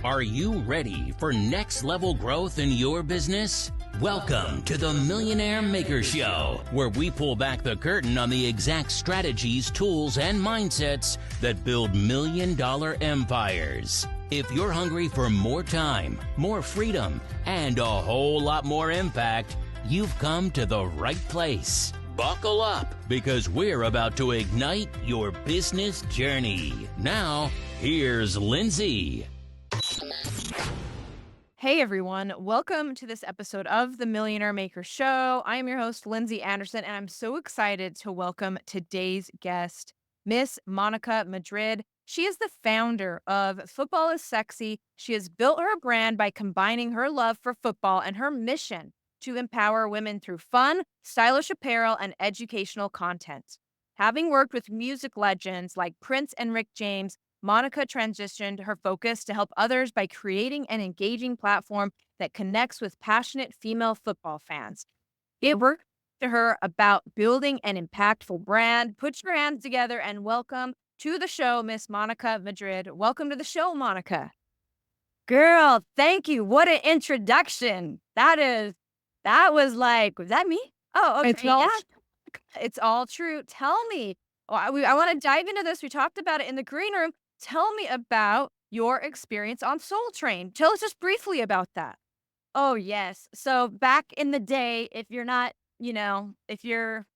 Are you ready for next level growth in your business? Welcome to the Millionaire Maker Show, where we pull back the curtain on the exact strategies, tools, and mindsets that build million-dollar empires. If you're hungry for more time, more freedom, and a whole lot more impact, you've come to the right place. Buckle up, because we're about to ignite your business journey. Now, here's Lindsey. Hey everyone, welcome to this episode of the Millionaire Maker Show. I am your host, Lindsey Anderson, and I'm so excited to welcome today's guest, Miss Monica Madrid. She is the founder of Football is Sexy. She has built her brand by combining her love for football and her mission to empower women through fun, stylish apparel, and educational content. Having worked with music legends like Prince and Rick James, Monica transitioned her focus to help others by creating an engaging platform that connects with passionate female football fans. It worked to her about building an impactful brand. Put your hands together and welcome to the show, Miss Monica Madrid. Welcome to the show, Monica. Girl, thank you. What an introduction. Was that me? Oh, okay. It's all true. Tell me. I want to dive into this. We talked about it in the green room. Tell me about your experience on Soul Train. Tell us just briefly about that. Oh, yes. So back in the day, if you're not, if you're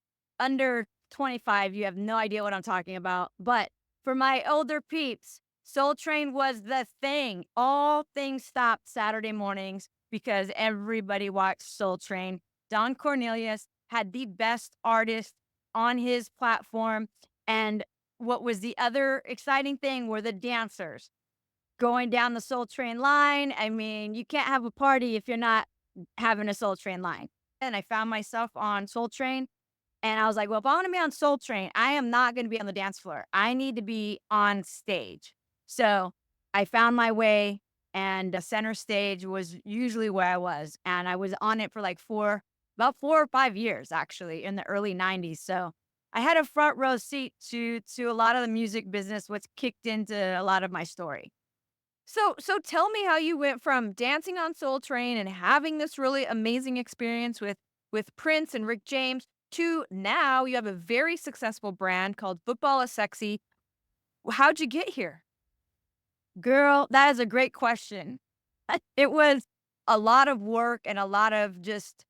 under 25, you have no idea what I'm talking about. But for my older peeps, Soul Train was the thing. All things stopped Saturday mornings because everybody watched Soul Train. Don Cornelius had the best artist on his platform. And what was the other exciting thing were the dancers going down the Soul Train line. I mean, you can't have a party if you're not having a Soul Train line. And I found myself on Soul Train, and I was like, well, if I want to be on Soul Train, I am not going to be on the dance floor. I need to be on stage. So I found my way, and the center stage was usually where I was. And I was on it for about 4 or 5 years, actually, in the early 90s. So I had a front row seat to a lot of the music business, which kicked into a lot of my story. So tell me how you went from dancing on Soul Train and having this really amazing experience with Prince and Rick James to now you have a very successful brand called Football is Sexy. How'd you get here? Girl, that is a great question. It was a lot of work and a lot of just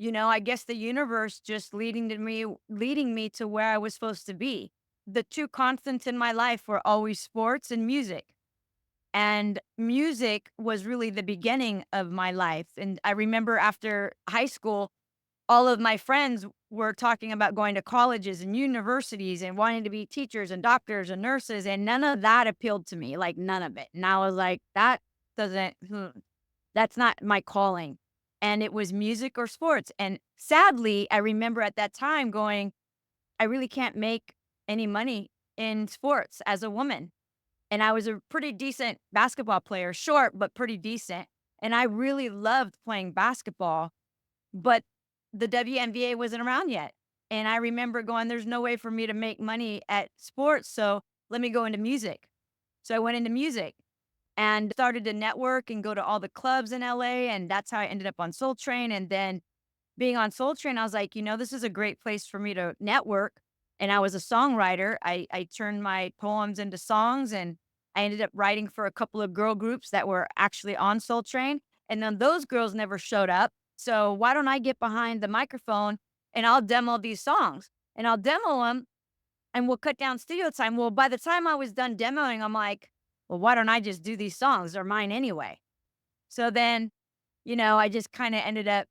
I guess the universe just leading me to where I was supposed to be. The two constants in my life were always sports and music. And music was really the beginning of my life. And I remember after high school, all of my friends were talking about going to colleges and universities and wanting to be teachers and doctors and nurses. And none of that appealed to me, like none of it. And I was like, that's not my calling. And it was music or sports. And sadly, I remember at that time going, I really can't make any money in sports as a woman. And I was a pretty decent basketball player, short, but pretty decent. And I really loved playing basketball, but the WNBA wasn't around yet. And I remember going, there's no way for me to make money at sports. So let me go into music. So I went into music and started to network and go to all the clubs in LA. And that's how I ended up on Soul Train. And then being on Soul Train, I was like, this is a great place for me to network. And I was a songwriter. I turned my poems into songs, and I ended up writing for a couple of girl groups that were actually on Soul Train. And then those girls never showed up. So why don't I get behind the microphone and I'll demo these songs, and I'll demo them and we'll cut down studio time. Well, by the time I was done demoing, I'm like, well, why don't I just do these songs? They're mine anyway. So then, I just kind of ended up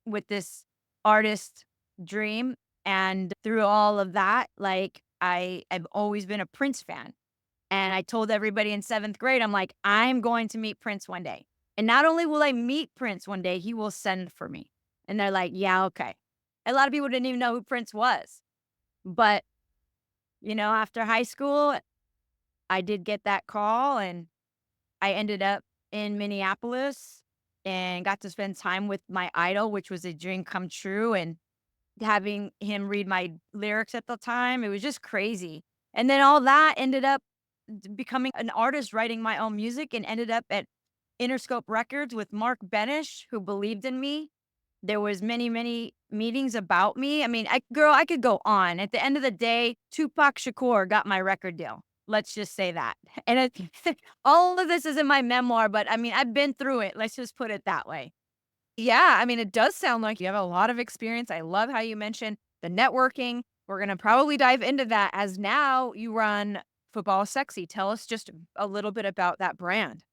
with this artist dream. And through all of that, I've always been a Prince fan. And I told everybody in 7th grade, I'm like, I'm going to meet Prince one day. And not only will I meet Prince one day, he will send for me. And they're like, yeah, okay. A lot of people didn't even know who Prince was. But, after high school, I did get that call, and I ended up in Minneapolis and got to spend time with my idol, which was a dream come true. And having him read my lyrics at the time, it was just crazy. And then all that ended up becoming an artist, writing my own music, and ended up at Interscope Records with Mark Benish, who believed in me. There was many, many meetings about me. I mean, I could go on. At the end of the day, Tupac Shakur got my record deal. Let's just say that. And all of this is in my memoir, but I mean, I've been through it. Let's just put it that way. Yeah, I mean, it does sound like you have a lot of experience. I love how you mentioned the networking. We're going to probably dive into that as now you run Football is Sexy. Tell us just a little bit about that brand.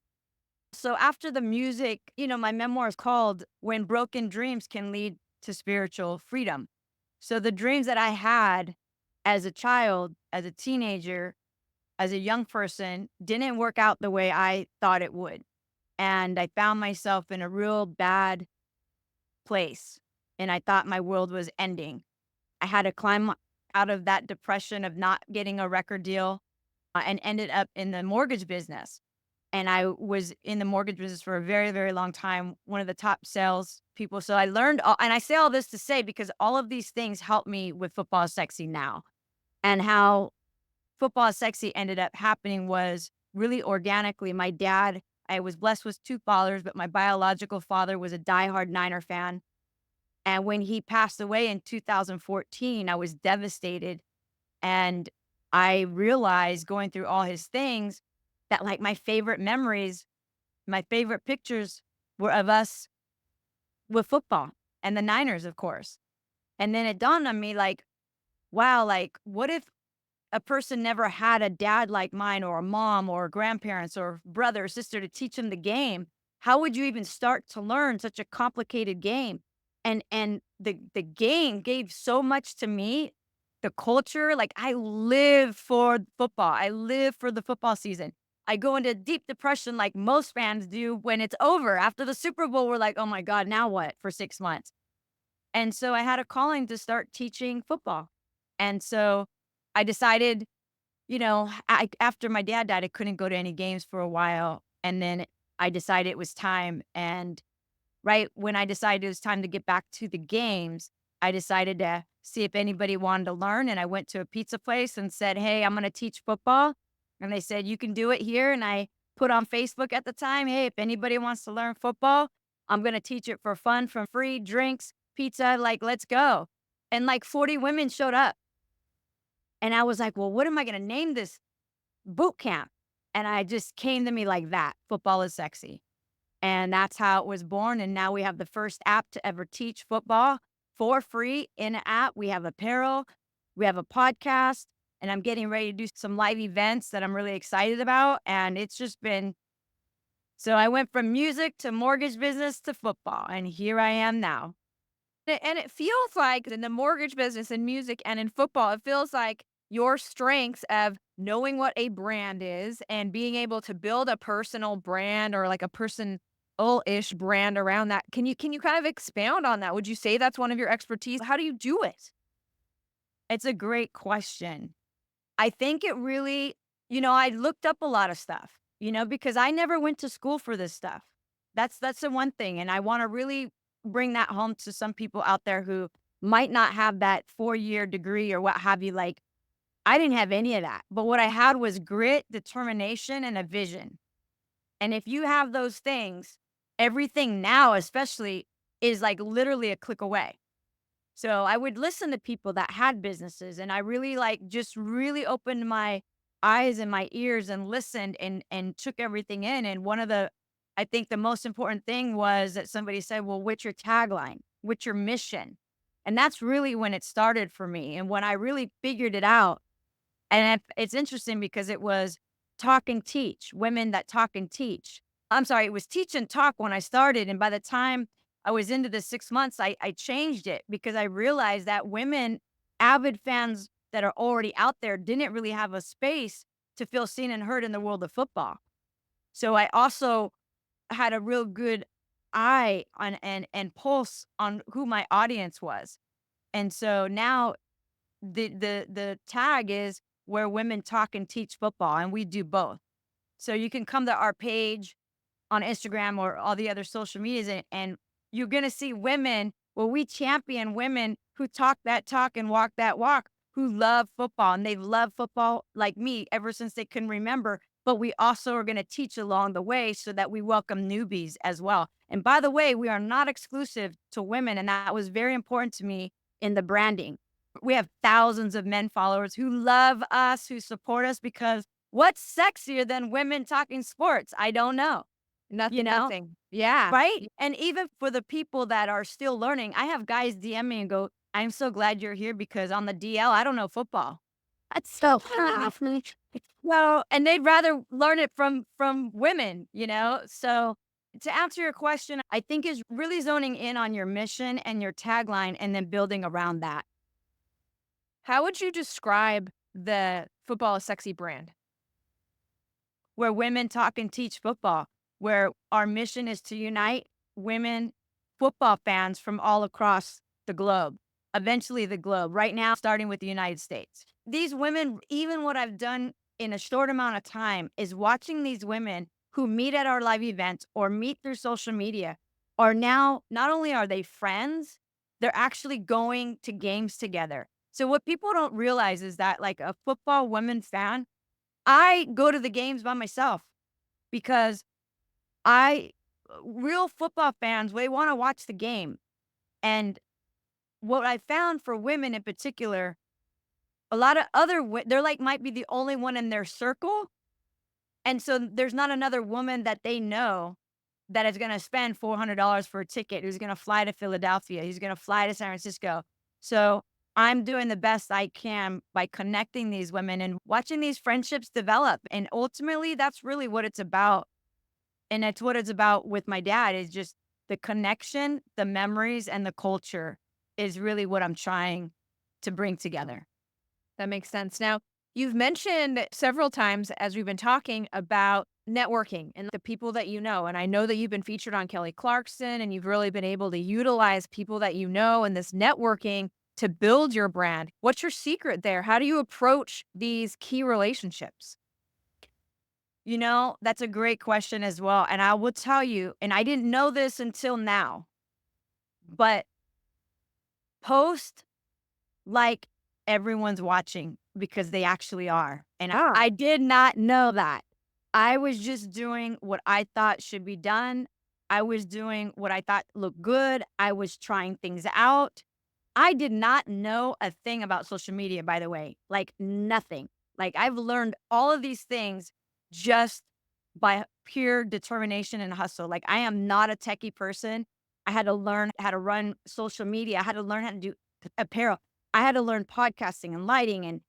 So after the music, my memoir is called When Broken Dreams Can Lead to Spiritual Freedom. So the dreams that I had as a child, as a teenager, as a young person didn't work out the way I thought it would. And I found myself in a real bad place. And I thought my world was ending. I had to climb out of that depression of not getting a record deal and ended up in the mortgage business. And I was in the mortgage business for a very, very long time, one of the top sales people. So I learned, and I say all this to say, because all of these things help me with Football is Sexy now. And how Football is Sexy ended up happening was really organically. My dad, I was blessed with two fathers, but my biological father was a diehard Niner fan. And when he passed away in 2014, I was devastated. And I realized going through all his things that like my favorite memories, my favorite pictures were of us with football and the Niners, of course. And then it dawned on me like, wow, like what if a person never had a dad like mine or a mom or grandparents or brother or sister to teach them the game? How would you even start to learn such a complicated game? And the game gave so much to me, the culture. Like I live for football. I live for the football season. I go into deep depression like most fans do when it's over. After the Super Bowl, we're like, oh my God, now what for 6 months? And so I had a calling to start teaching football. And so I decided, after my dad died, I couldn't go to any games for a while. And then I decided it was time. And right when I decided it was time to get back to the games, I decided to see if anybody wanted to learn. And I went to a pizza place and said, hey, I'm going to teach football. And they said, you can do it here. And I put on Facebook at the time, hey, if anybody wants to learn football, I'm going to teach it for fun, for free, drinks, pizza, like, let's go. And like 40 women showed up. And I was like, well, what am I going to name this boot camp? And I just came to me like that. Football is Sexy. And that's how it was born. And now we have the first app to ever teach football for free in an app. We have apparel, we have a podcast, and I'm getting ready to do some live events that I'm really excited about. And it's just been, so I went from music to mortgage business to football. And here I am now. And it feels like in the mortgage business and music and in football, it feels like your strengths of knowing what a brand is and being able to build a personal brand or like a personal-ish brand around that. Can you kind of expound on that? Would you say that's one of your expertise? How do you do it? It's a great question. I think it really, I looked up a lot of stuff, because I never went to school for this stuff. That's the one thing. And I want to really bring that home to some people out there who might not have that 4-year degree or what have you. Like, I didn't have any of that. But what I had was grit, determination, and a vision. And if you have those things, everything now, especially, is like literally a click away. So I would listen to people that had businesses, and I really just really opened my eyes and my ears and listened and took everything in. And I think the most important thing was that somebody said, well, what's your tagline? What's your mission? And that's really when it started for me. And when I really figured it out, and it's interesting because it was talk and teach, women that talk and teach. I'm sorry, it was teach and talk when I started. And by the time I was into the 6 months, I changed it because I realized that women, avid fans that are already out there, didn't really have a space to feel seen and heard in the world of football. So I also had a real good eye on and pulse on who my audience was. And so now the tag is where women talk and teach football, and we do both. So you can come to our page on Instagram or all the other social medias, and you're going to see women, well, we champion women who talk that talk and walk that walk, who love football and they love football like me ever since they can remember. But we also are going to teach along the way so that we welcome newbies as well. And by the way, we are not exclusive to women. And that was very important to me in the branding. We have thousands of men followers who love us, who support us because what's sexier than women talking sports? I don't know. Nothing, nothing. Yeah. Right? And even for the people that are still learning, I have guys DM me and go, I'm so glad you're here because on the DL, I don't know football. That's so funny. Well, and they'd rather learn it from women, you know? So to answer your question, I think is really zoning in on your mission and your tagline and then building around that. How would you describe the Football is Sexy brand? Where women talk and teach football, where our mission is to unite women football fans from all across the globe, eventually the globe, right now, starting with the United States. These women, even what I've done in a short amount of time, is watching these women who meet at our live events or meet through social media are now, not only are they friends, they're actually going to games together. So what people don't realize is that like a football women fan, I go to the games by myself because real football fans, they want to watch the game. And what I found for women in particular, a lot of they're like might be the only one in their circle. And so there's not another woman that they know that is going to spend $400 for a ticket, who's going to fly to Philadelphia, who's going to fly to San Francisco. So I'm doing the best I can by connecting these women and watching these friendships develop. And ultimately, that's really what it's about. And that's what it's about with my dad is just the connection, the memories, and the culture is really what I'm trying to bring together. That makes sense. Now, you've mentioned several times as we've been talking about networking and the people that you know. And I know that you've been featured on Kelly Clarkson and you've really been able to utilize people that you know and this networking to build your brand. What's your secret there? How do you approach these key relationships? You know, that's a great question as well. And I will tell you, and I didn't know this until now, but post like everyone's watching because they actually are. And I did not know that. I was just doing what I thought should be done. I was doing what I thought looked good. I was trying things out. I did not know a thing about social media, by the way, like nothing. Like I've learned all of these things just by pure determination and hustle. Like I am not a techie person. I had to learn how to run social media. I had to learn how to do apparel. I had to learn podcasting and lighting and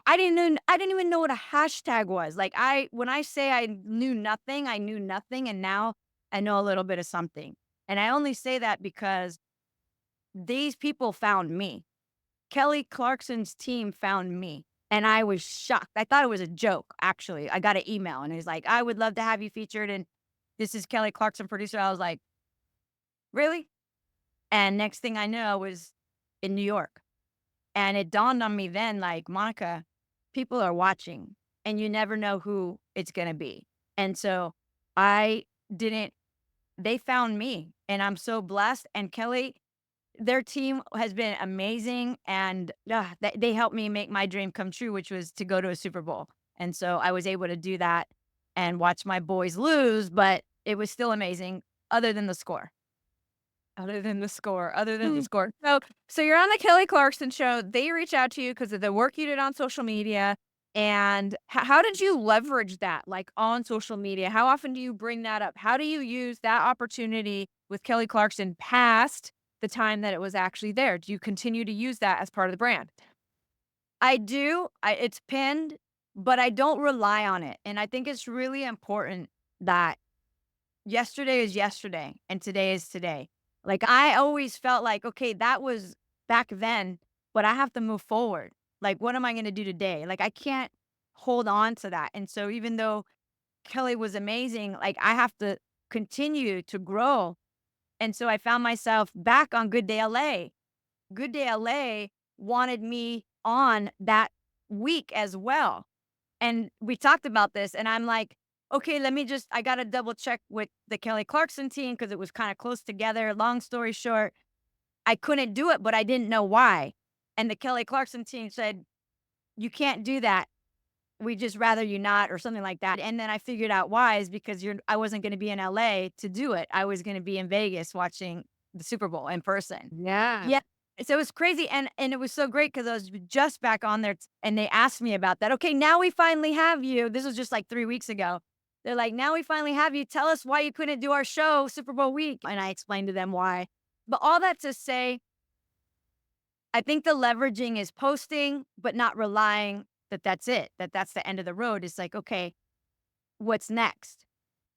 I didn't even know what a hashtag was. Like when I say I knew nothing, and now I know a little bit of something. And I only say that because these people found me. Kelly Clarkson's team found me. And I was shocked. I thought it was a joke, actually. I got an email and he's like, I would love to have you featured. And this is Kelly Clarkson, producer. I was like, really? And next thing I know, I was in New York. And it dawned on me then, like, Monica, people are watching and you never know who it's going to be. And so they found me and I'm so blessed. And Kelly, their team has been amazing. And they helped me make my dream come true, which was to go to a Super Bowl. And so I was able to do that and watch my boys lose, but it was still amazing other than the score. Other than the score. So you're on the Kelly Clarkson Show. They reach out to you because of the work you did on social media. And how did you leverage that, like on social media? How often do you bring that up? How do you use that opportunity with Kelly Clarkson past the time that it was actually there? Do you continue to use that as part of the brand? I do. It's pinned, but I don't rely on it. And I think it's really important that yesterday is yesterday and today is today. Like I always felt like, okay, that was back then, but I have to move forward. Like, what am I going to do today? Like, I can't hold on to that. And so even though Kelly was amazing, like I have to continue to grow. And so I found myself back on Good Day LA. Good Day LA wanted me on that week as well. And we talked about this and I'm like, okay, I got to double check with the Kelly Clarkson team because it was kind of close together. Long story short, I couldn't do it, but I didn't know why. And the Kelly Clarkson team said, you can't do that. We just rather you not, or something like that. And then I figured out why is because I wasn't going to be in LA to do it. I was going to be in Vegas watching the Super Bowl in person. Yeah. Yeah. So it was crazy. And it was so great because I was just back on there and they asked me about that. Okay, now we finally have you. This was just like 3 weeks ago. They're like, now we finally have you. Tell us why you couldn't do our show Super Bowl week. And I explained to them why. But all that to say, I think the leveraging is posting, but not relying that that's it, that that's the end of the road. It's like, okay, what's next?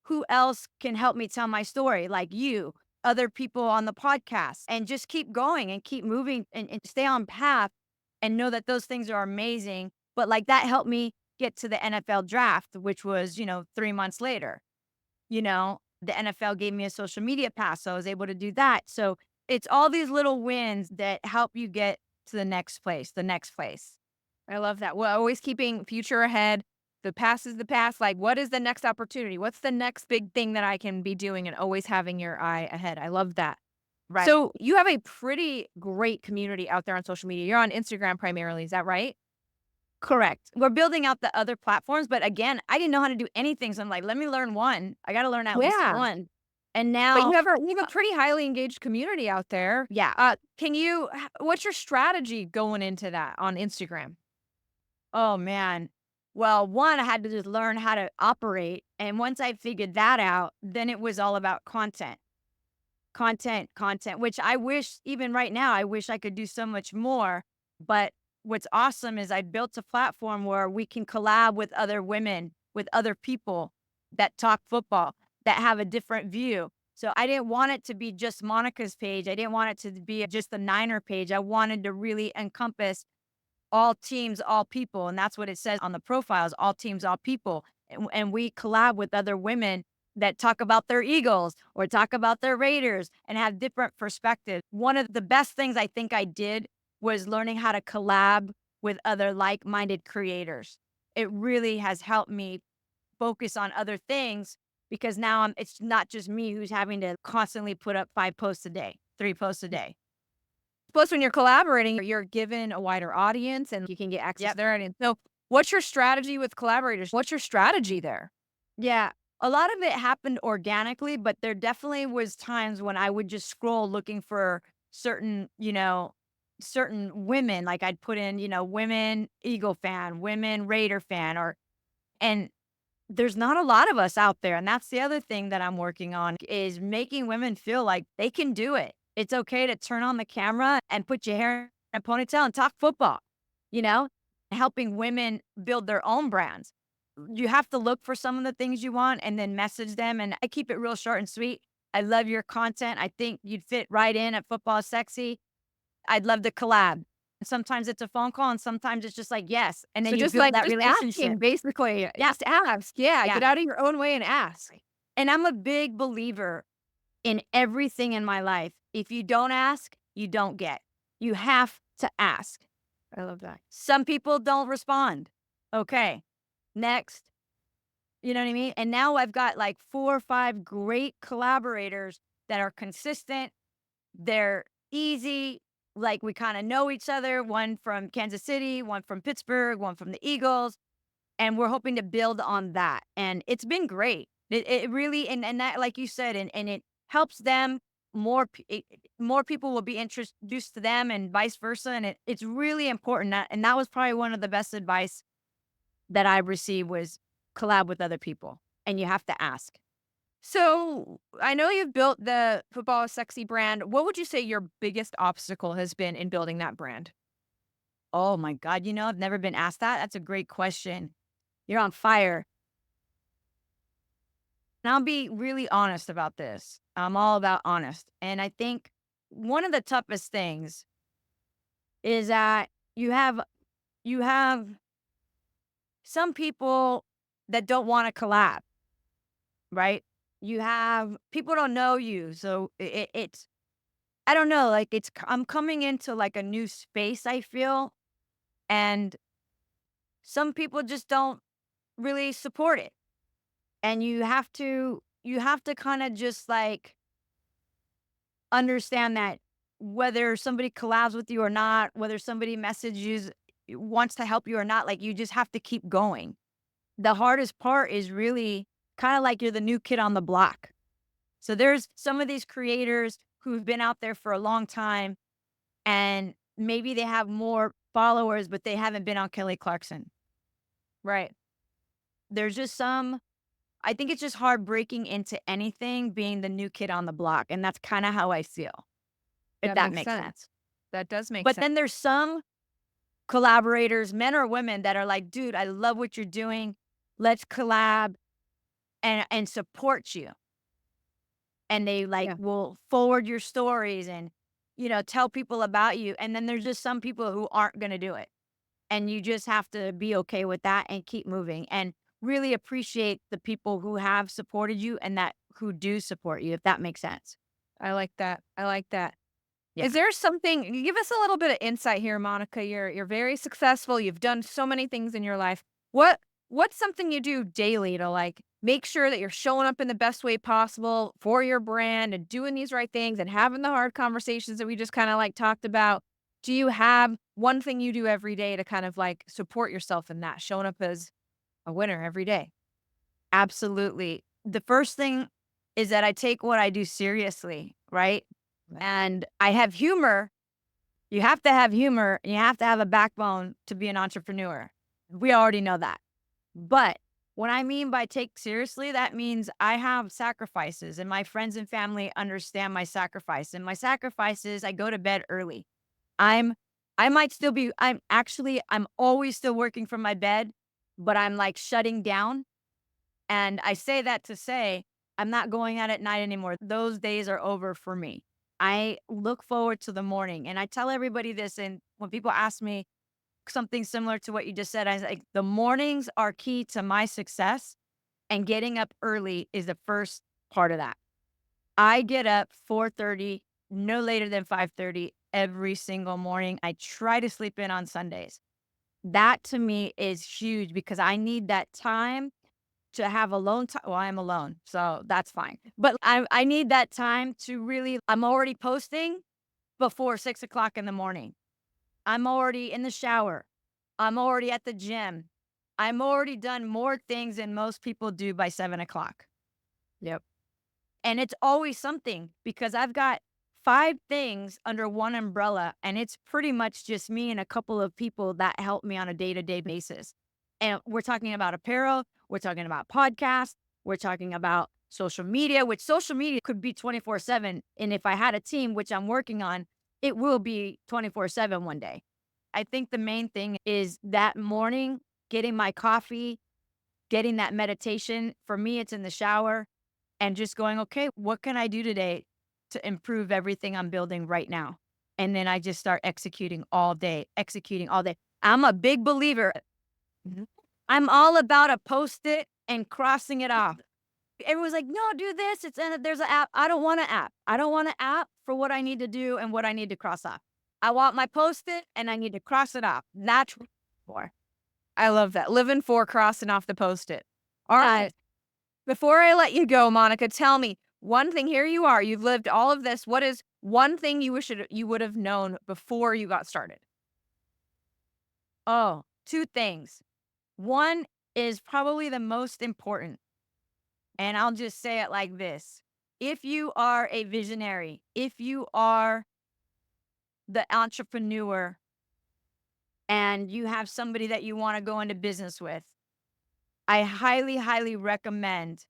Who else can help me tell my story? Like you, other people on the podcast, and just keep going and keep moving and stay on path and know that those things are amazing. But like that helped me get to the NFL draft, which was, 3 months later. The NFL gave me a social media pass, so I was able to do that. So it's all these little wins that help you get to the next place, the next place. I love that. Well, always keeping future ahead. The past is the past. Like, what is the next opportunity? What's the next big thing that I can be doing, and always having your eye ahead. I love that. Right. So you have a pretty great community out there on social media. You're on Instagram primarily. Is that right? Correct. We're building out the other platforms, but again, I didn't know how to do anything. So I'm like, let me learn one. I got to learn at least Yeah. one. And But now, you have a pretty highly engaged community out there. yeah. What's your strategy going into that on Instagram? Oh man. Well, one, I had to just learn how to operate. And once I figured that out, then it was all about content. Content, which I wish, even right now, I wish I could do so much more. But what's awesome is I built a platform where we can collab with other women, with other people that talk football, that have a different view. So I didn't want it to be just Monica's page. I didn't want it to be just the Niner page. I wanted to really encompass all teams, all people. And that's what it says on the profiles, all teams, all people. And we collab with other women that talk about their Eagles or talk about their Raiders and have different perspectives. One of the best things I think I did was learning how to collab with other like-minded creators. It really has helped me focus on other things because now it's not just me who's having to constantly put up 5 posts a day, 3 posts a day. Plus, when you're collaborating, you're given a wider audience and you can get access Yep. to their audience. So what's your strategy with collaborators? What's your strategy there? Yeah. A lot of it happened organically, but there definitely was times when I would just scroll looking for certain, certain women. Like I'd put in, women Eagle fan, women Raider fan, and there's not a lot of us out there. And that's the other thing that I'm working on is making women feel like they can do it. It's okay to turn on the camera and put your hair in a ponytail and talk football, helping women build their own brands. You have to look for some of the things you want and then message them. And I keep it real short and sweet. I love your content. I think you'd fit right in at Football is Sexy. I'd love to collab. Sometimes it's a phone call and sometimes it's just like, yes. And then So you just build like that just relationship. asking, basically. Yeah. Just ask. Yeah, Yeah. get out of your own way and ask. And I'm a big believer in everything in my life. If you don't ask, you don't get. You have to ask. I love that. Some people don't respond. Okay, next. You know what I mean? And now I've got like 4 or 5 great collaborators that are consistent. They're easy. Like we kind of know each other. One from Kansas City, one from Pittsburgh, one from the Eagles. And we're hoping to build on that. And it's been great. It really, and that, like you said, and it helps them. More people will be introduced to them and vice versa. And it's really important. And that was probably one of the best advice that I received was collab with other people. And you have to ask. So I know you've built the Football is Sexy brand. What would you say your biggest obstacle has been in building that brand? Oh my God, I've never been asked that. That's a great question. You're on fire. And I'll be really honest about this. I'm all about honest. And I think one of the toughest things is that you have some people that don't want to collab, right? You have people don't know you. So it's I don't know, like I'm coming into like a new space, I feel, and some people just don't really support it. And you have to kind of just like understand that whether somebody collabs with you or not, whether somebody messages, wants to help you or not, like you just have to keep going. The hardest part is really kind of like you're the new kid on the block. So there's some of these creators who've been out there for a long time and maybe they have more followers, but they haven't been on Kelly Clarkson. Right. There's just some, I think it's just hard breaking into anything being the new kid on the block. And that's kind of how I feel, if that makes sense. That does make But sense. then there's some collaborators, men or women, that are like, dude, I love what you're doing. Let's collab and support you. And they Yeah. will forward your stories and, tell people about you. And then there's just some people who aren't going to do it. And you just have to be okay with that and keep moving and really appreciate the people who have supported you and that who do support you, if that makes sense. I like that. I like that. Yeah. Is there something, give us a little bit of insight here, Monica. You're very successful. You've done so many things in your life. What's something you do daily to like make sure that you're showing up in the best way possible for your brand and doing these right things and having the hard conversations that we just kind of like talked about? Do you have one thing you do every day to kind of like support yourself in that, showing up as a winner every day? Absolutely. The first thing is that I take what I do seriously, right? Right. And I have humor. You have to have humor and you have to have a backbone to be an entrepreneur. We already know that. But what I mean by take seriously, that means I have sacrifices and my friends and family understand my sacrifice. And my sacrifice is I go to bed early. I might still be, I'm always still working from my bed, but I'm like shutting down. And I say that to say, I'm not going out at night anymore. Those days are over for me. I look forward to the morning. And I tell everybody this. And when people ask me something similar to what you just said, I was like, the mornings are key to my success. And getting up early is the first part of that. I get up 4:30, no later than 5:30 every single morning. I try to sleep in on Sundays. That to me is huge because I need that time to have alone time. Well, I'm alone, so that's fine. But I need that time to really, I'm already posting before 6 o'clock in the morning. I'm already in the shower. I'm already at the gym. I'm already done more things than most people do by 7 o'clock. Yep. And it's always something because I've got 5 things under one umbrella and it's pretty much just me and a couple of people that help me on a day-to-day basis. And we're talking about apparel, we're talking about podcasts, we're talking about social media, which social media could be 24/7. And if I had a team, which I'm working on, it will be 24/7 one day. I think the main thing is that morning, getting my coffee, getting that meditation. For me, it's in the shower and just going, okay, what can I do today to improve everything I'm building right now? And then I just start executing all day, executing all day. I'm a big believer. Mhm. I'm all about a Post-it and crossing it off. Everyone's like, no, do this. There's an app. I don't want an app. I don't want an app for what I need to do and what I need to cross off. I want my Post-it and I need to cross it off. That's what I'm for. I love that. Living for crossing off the Post-it. All right. Before I let you go, Monica, tell me one thing. Here you are. You've lived all of this. What is one thing you wish you would have known before you got started? Oh, 2 things. One is probably the most important. And I'll just say it like this. If you are a visionary, if you are the entrepreneur and you have somebody that you want to go into business with, I highly, highly recommend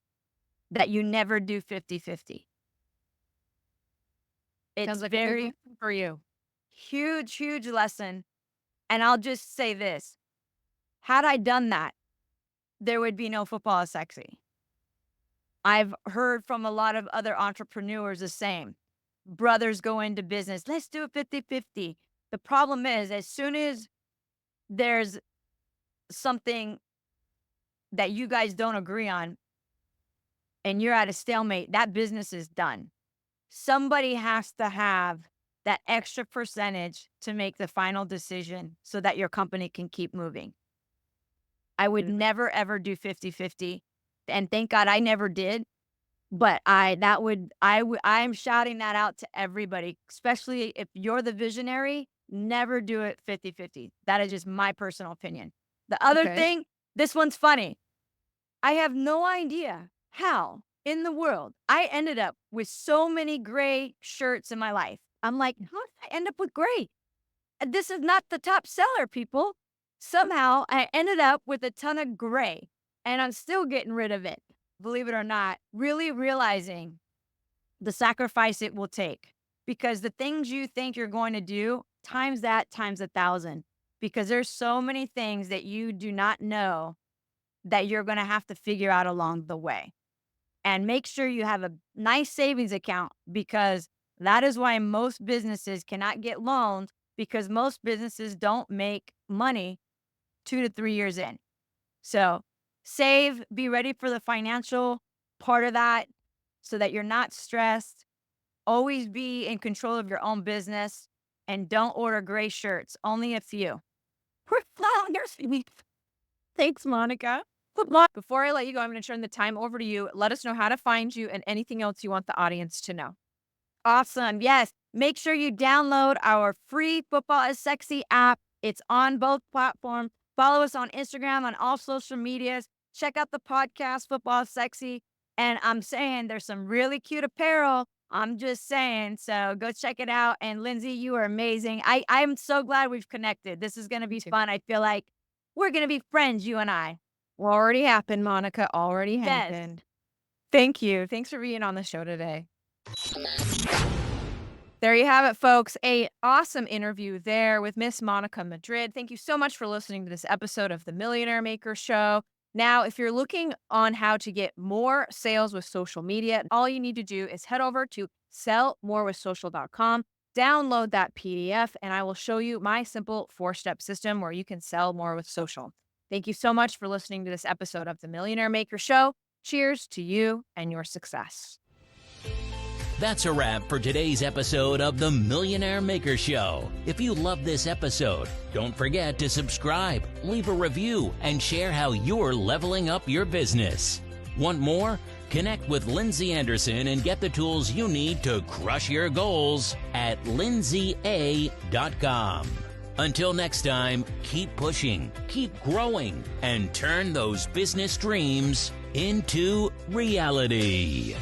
that you never do 50-50. It's Sounds like a good very one for you. huge, huge lesson. And I'll just say this. Had I done that, there would be no football is sexy. I've heard from a lot of other entrepreneurs the same. Brothers go into business. Let's do it 50-50. The problem is, as soon as there's something that you guys don't agree on and you're at a stalemate, that business is done. Somebody has to have that extra percentage to make the final decision so that your company can keep moving. I would never, ever do 50-50. And thank God I never did. But I'm shouting that out to everybody, especially if you're the visionary, never do it 50-50. That is just my personal opinion. The other Okay. thing, this one's funny. I have no idea how in the world I ended up with so many gray shirts in my life. I'm like, how did I end up with gray? This is not the top seller, people. Somehow I ended up with a ton of gray and I'm still getting rid of it. Believe it or not, really realizing the sacrifice it will take, because the things you think you're going to do times that times 1,000, because there's so many things that you do not know that you're going to have to figure out along the way. And make sure you have a nice savings account, because that is why most businesses cannot get loans, because most businesses don't make money 2 to 3 years in. So save, be ready for the financial part of that so that you're not stressed. Always be in control of your own business, and don't order gray shirts, only a few. We're flowers. Thanks, Monica. Before I let you go, I'm going to turn the time over to you. Let us know how to find you and anything else you want the audience to know. Awesome. Yes. Make sure you download our free Football is Sexy app. It's on both platforms. Follow us on Instagram, on all social medias. Check out the podcast, Football is Sexy. And I'm saying there's some really cute apparel. I'm just saying. So go check it out. And Lindsey, you are amazing. I'm so glad we've connected. This is going to be fun. I feel like we're going to be friends, you and I. Already happened, Monica. Already Yes. happened. Thank you. Thanks for being on the show today. There you have it, folks. An awesome interview there with Miss Monica Madrid. Thank you so much for listening to this episode of The Millionaire Maker Show. Now, if you're looking on how to get more sales with social media, all you need to do is head over to sellmorewithsocial.com, download that PDF, and I will show you my simple 4-step system where you can sell more with social. Thank you so much for listening to this episode of The Millionaire Maker Show. Cheers to you and your success. That's a wrap for today's episode of The Millionaire Maker Show. If you love this episode, don't forget to subscribe, leave a review, and share how you're leveling up your business. Want more? Connect with Lindsey Anderson and get the tools you need to crush your goals at lindseya.com. Until next time, keep pushing, keep growing, and turn those business dreams into reality.